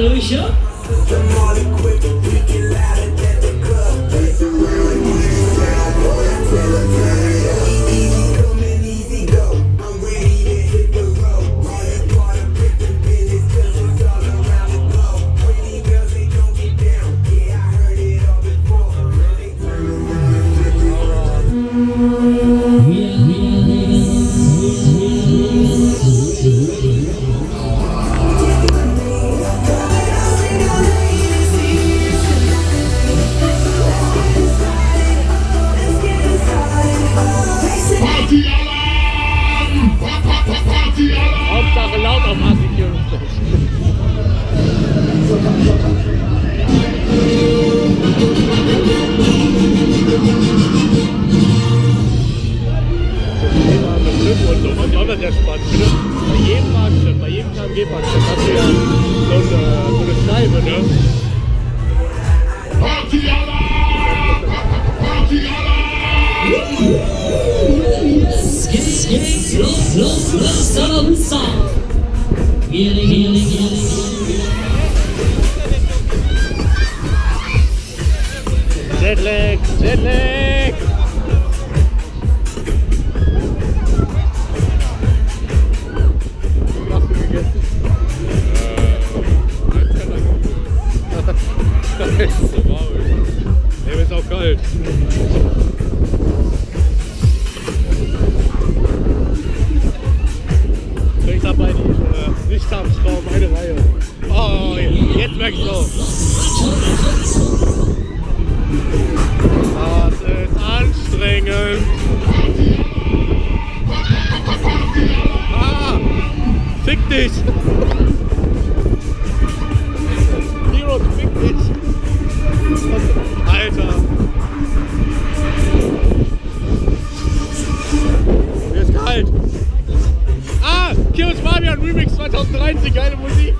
Hallöchen. Jetlag! Was hast du gegessen? Das ist so warm. Ey, mir ist auch kalt. Ich habe bei die Lichtschrauben eine Reihe. Oh, jetzt merkst du. Das ist anstrengend. Ah, fick dich. Hero, fick dich. Alter. Mir ist kalt. Ah, Kirmes Fabian Remix 2013, geile Musik.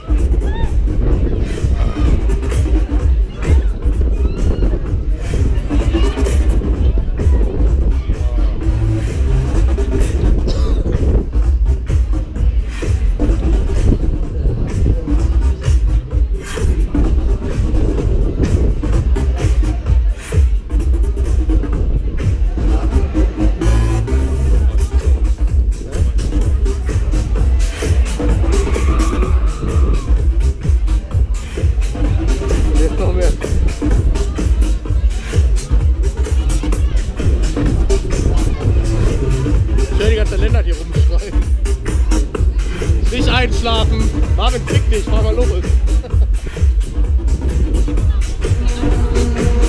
Einschlafen. Marvin, fick dich, fahr mal los.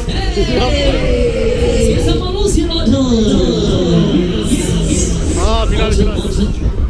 Hey, jetzt geht's mal los hier, Leute. Ah, Finale.